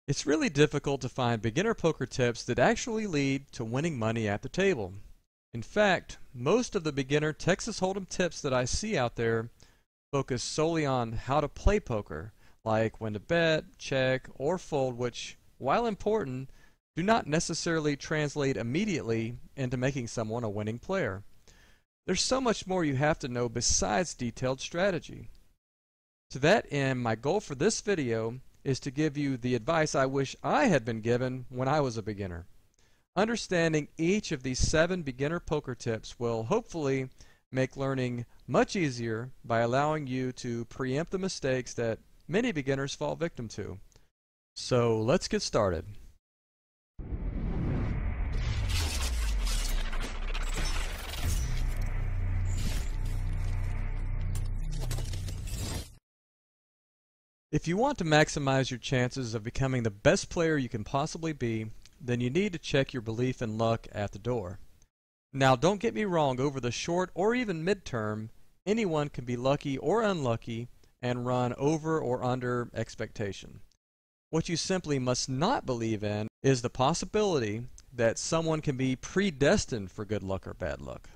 It's really difficult to find beginner poker tips that actually lead to winning money at the table. In fact, most of the beginner Texas Hold'em tips that I see out there focus solely on how to play poker, like when to bet, check, or fold, which, while important, do not necessarily translate immediately into making someone a winning player. There's so much more you have to know besides detailed strategy. To that end, my goal for this video is to give you the advice I wish I had been given when I was a beginner. Understanding each of these 7 beginner poker tips will hopefully make learning much easier by allowing you to preempt the mistakes that many beginners fall victim to. So let's get started. If you want to maximize your chances of becoming the best player you can possibly be, then you need to check your belief in luck at the door. Now, don't get me wrong, over the short or even midterm, anyone can be lucky or unlucky and run over or under expectation. What you simply must not believe in is the possibility that someone can be predestined for good luck or bad luck.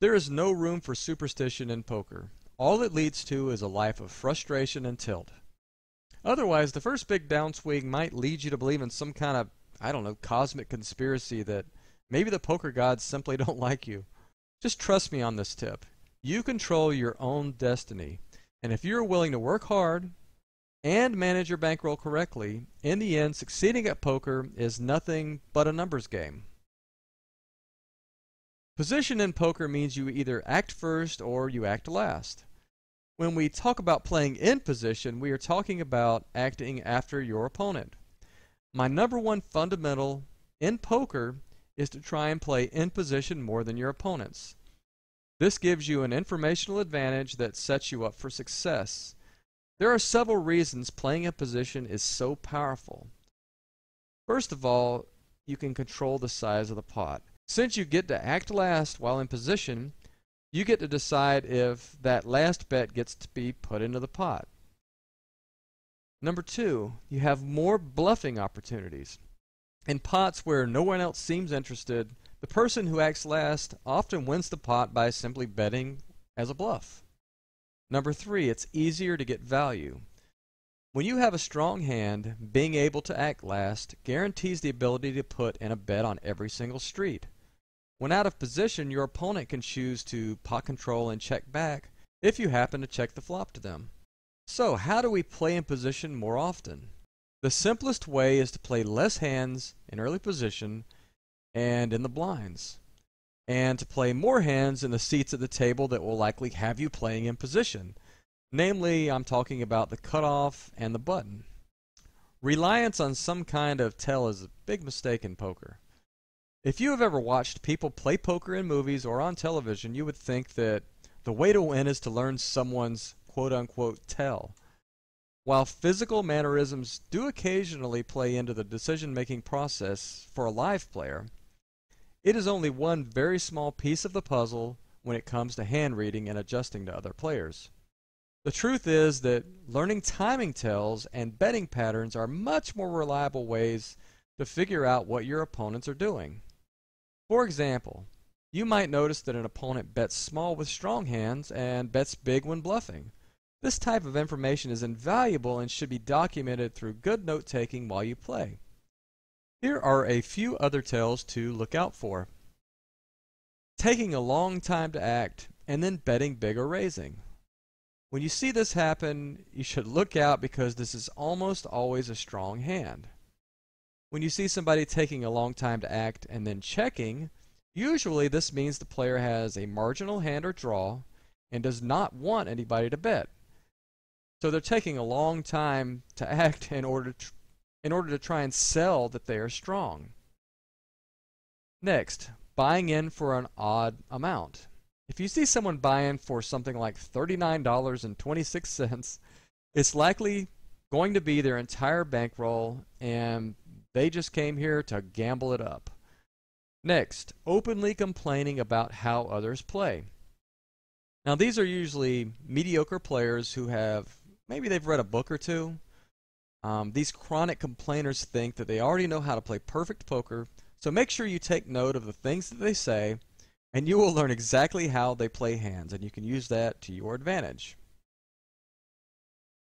There is no room for superstition in poker. All it leads to is a life of frustration and tilt. Otherwise, the first big downswing might lead you to believe in some kind of, cosmic conspiracy that maybe the poker gods simply don't like you. Just trust me on this tip. You control your own destiny, and if you're willing to work hard and manage your bankroll correctly, in the end, succeeding at poker is nothing but a numbers game. Position in poker means you either act first or you act last. When we talk about playing in position, we are talking about acting after your opponent. My number one fundamental in poker is to try and play in position more than your opponents. This gives you an informational advantage that sets you up for success. There are several reasons playing in position is so powerful. First of all, you can control the size of the pot. Since you get to act last while in position, you get to decide if that last bet gets to be put into the pot. Number 2, you have more bluffing opportunities. In pots where no one else seems interested, the person who acts last often wins the pot by simply betting as a bluff. Number 3, it's easier to get value. When you have a strong hand, being able to act last guarantees the ability to put in a bet on every single street. When out of position, your opponent can choose to pot control and check back if you happen to check the flop to them. So, how do we play in position more often? The simplest way is to play less hands in early position and in the blinds, and to play more hands in the seats at the table that will likely have you playing in position. Namely, I'm talking about the cutoff and the button. Reliance on some kind of tell is a big mistake in poker. If you have ever watched people play poker in movies or on television, you would think that the way to win is to learn someone's quote-unquote tell. While physical mannerisms do occasionally play into the decision-making process for a live player, it is only one very small piece of the puzzle when it comes to hand reading and adjusting to other players. The truth is that learning timing tells and betting patterns are much more reliable ways to figure out what your opponents are doing. For example, you might notice that an opponent bets small with strong hands and bets big when bluffing. This type of information is invaluable and should be documented through good note-taking while you play. Here are a few other tells to look out for. Taking a long time to act and then betting big or raising. When you see this happen, you should look out because this is almost always a strong hand. When you see somebody taking a long time to act and then checking, usually this means the player has a marginal hand or draw and does not want anybody to bet. So they're taking a long time to act in order to try and sell that they are strong. Next, buying in for an odd amount. If you see someone buying for something like $39.26, it's likely going to be their entire bankroll and they just came here to gamble it up. Next, openly complaining about how others play. Now these are usually mediocre players who have, maybe they've read a book or two, These chronic complainers think that they already know how to play perfect poker, so make sure you take note of the things that they say, and you will learn exactly how they play hands, and you can use that to your advantage.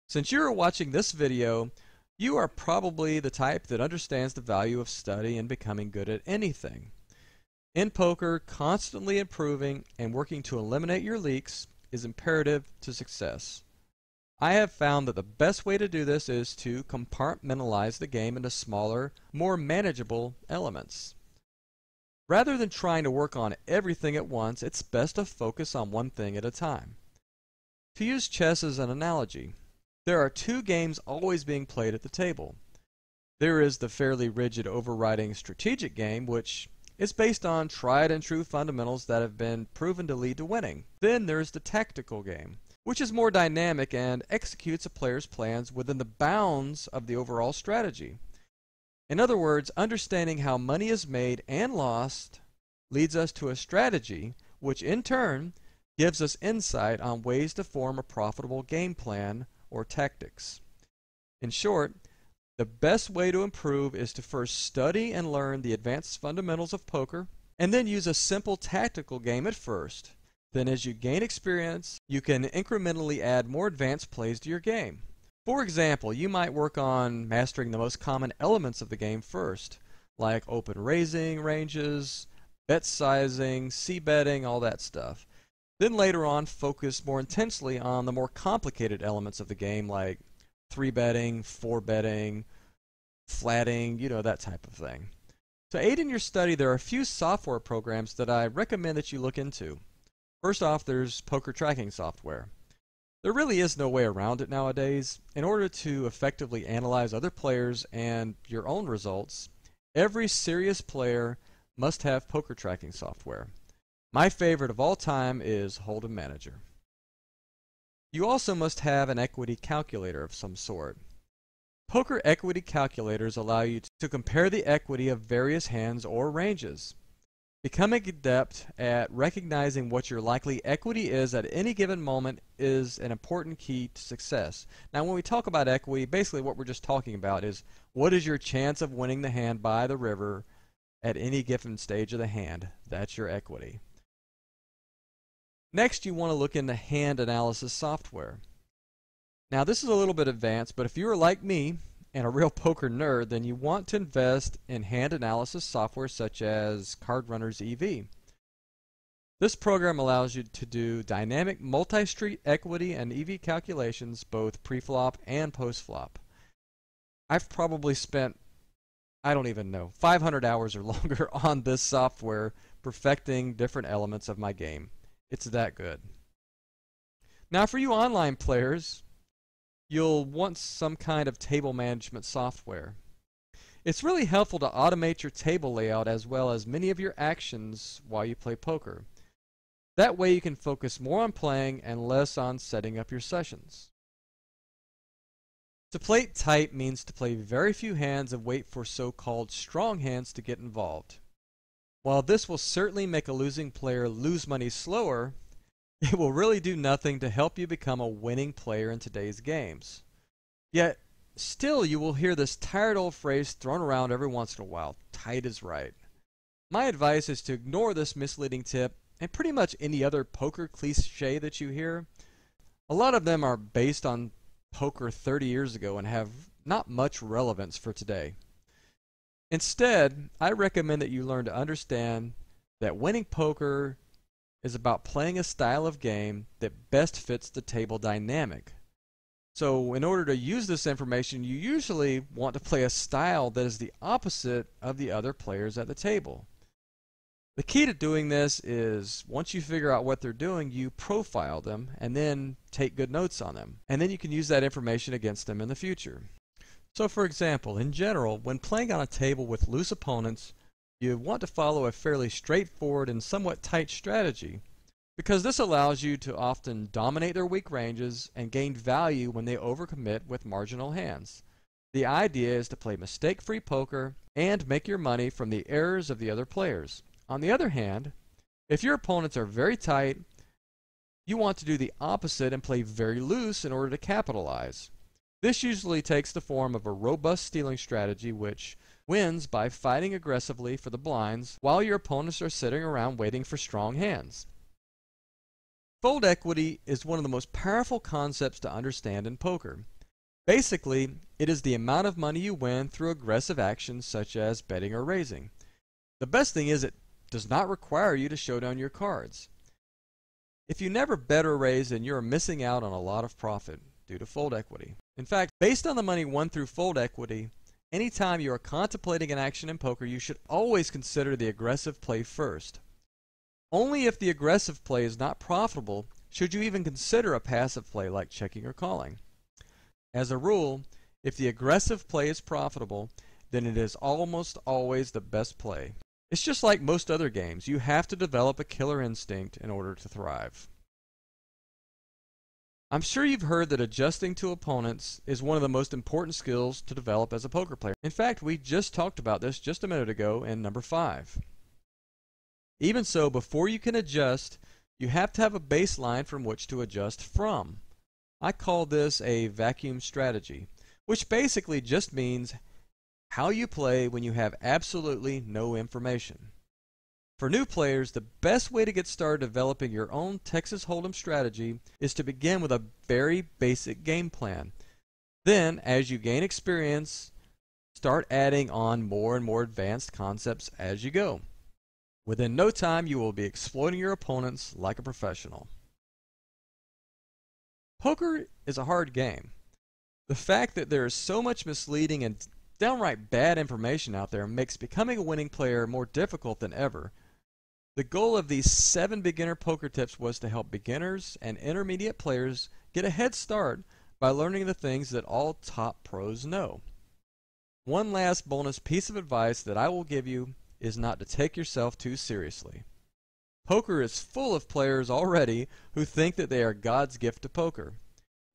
Since you are watching this video, you are probably the type that understands the value of study and becoming good at anything. In poker, constantly improving and working to eliminate your leaks is imperative to success. I have found that the best way to do this is to compartmentalize the game into smaller, more manageable elements. Rather than trying to work on everything at once, it's best to focus on one thing at a time. To use chess as an analogy, there are two games always being played at the table. There is the fairly rigid overriding strategic game, which is based on tried and true fundamentals that have been proven to lead to winning. Then there's the tactical game, which is more dynamic and executes a player's plans within the bounds of the overall strategy. In other words, understanding how money is made and lost leads us to a strategy, which in turn gives us insight on ways to form a profitable game plan or tactics. In short, the best way to improve is to first study and learn the advanced fundamentals of poker, and then use a simple tactical game at first. Then as you gain experience, you can incrementally add more advanced plays to your game. For example, you might work on mastering the most common elements of the game first, like open raising ranges, bet sizing, c-betting, all that stuff. Then later on, focus more intensely on the more complicated elements of the game, like 3-betting, 4-betting, flatting, that type of thing. To aid in your study, there are a few software programs that I recommend that you look into. First off, there's poker tracking software. There really is no way around it nowadays. In order to effectively analyze other players and your own results, every serious player must have poker tracking software. My favorite of all time is Hold'em Manager. You also must have an equity calculator of some sort. Poker equity calculators allow you to compare the equity of various hands or ranges. Becoming adept at recognizing what your likely equity is at any given moment is an important key to success. Now, when we talk about equity, basically what we're just talking about is what is your chance of winning the hand by the river at any given stage of the hand. That's your equity. Next, you want to look into hand analysis software. Now, this is a little bit advanced, but if you are like me and a real poker nerd, then you want to invest in hand analysis software such as Cardrunner's EV. This program allows you to do dynamic multi-street equity and EV calculations both pre-flop and post-flop. I've probably spent, I don't even know, 500 hours or longer on this software perfecting different elements of my game. It's that good. Now, for you online players, you'll want some kind of table management software. It's really helpful to automate your table layout as well as many of your actions while you play poker. That way you can focus more on playing and less on setting up your sessions. To play it tight means to play very few hands and wait for so-called strong hands to get involved. While this will certainly make a losing player lose money slower, it will really do nothing to help you become a winning player in today's games. Yet, still you will hear this tired old phrase thrown around every once in a while, tight is right. My advice is to ignore this misleading tip and pretty much any other poker cliche that you hear. A lot of them are based on poker 30 years ago and have not much relevance for today. Instead, I recommend that you learn to understand that winning poker is about playing a style of game that best fits the table dynamic. So in order to use this information, you usually want to play a style that is the opposite of the other players at the table. The key to doing this is once you figure out what they're doing, you profile them and then take good notes on them. And then you can use that information against them in the future. So for example, in general, when playing on a table with loose opponents, you want to follow a fairly straightforward and somewhat tight strategy, because this allows you to often dominate their weak ranges and gain value when they overcommit with marginal hands. The idea is to play mistake-free poker and make your money from the errors of the other players. On the other hand, if your opponents are very tight, you want to do the opposite and play very loose in order to capitalize. This usually takes the form of a robust stealing strategy which wins by fighting aggressively for the blinds while your opponents are sitting around waiting for strong hands. Fold equity is one of the most powerful concepts to understand in poker. Basically, it is the amount of money you win through aggressive actions such as betting or raising. The best thing is it does not require you to show down your cards. If you never bet or raise, then you are missing out on a lot of profit due to fold equity. In fact, based on the money won through fold equity, anytime you are contemplating an action in poker, you should always consider the aggressive play first. Only if the aggressive play is not profitable should you even consider a passive play like checking or calling. As a rule, if the aggressive play is profitable, then it is almost always the best play. It's just like most other games. You have to develop a killer instinct in order to thrive. I'm sure you've heard that adjusting to opponents is one of the most important skills to develop as a poker player. In fact, we just talked about this just a minute ago in number 5. Even so, before you can adjust, you have to have a baseline from which to adjust from. I call this a vacuum strategy, which basically just means how you play when you have absolutely no information. For new players, the best way to get started developing your own Texas Hold'em strategy is to begin with a very basic game plan. Then, as you gain experience, start adding on more and more advanced concepts as you go. Within no time, you will be exploiting your opponents like a professional. Poker is a hard game. The fact that there is so much misleading and downright bad information out there makes becoming a winning player more difficult than ever. The goal of these 7 beginner poker tips was to help beginners and intermediate players get a head start by learning the things that all top pros know. One last bonus piece of advice that I will give you is not to take yourself too seriously. Poker is full of players already who think that they are God's gift to poker.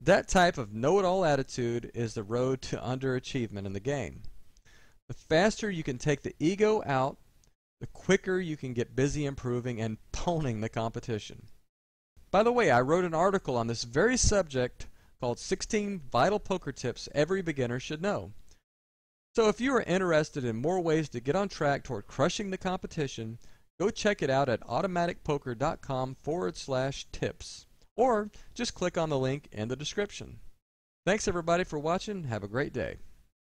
That type of know-it-all attitude is the road to underachievement in the game. The faster you can take the ego out, the quicker you can get busy improving and boning the competition. By the way, I wrote an article on this very subject called 16 Vital Poker Tips Every Beginner Should Know. So if you are interested in more ways to get on track toward crushing the competition, go check it out at automaticpoker.com/tips, or just click on the link in the description. Thanks everybody for watching. Have a great day.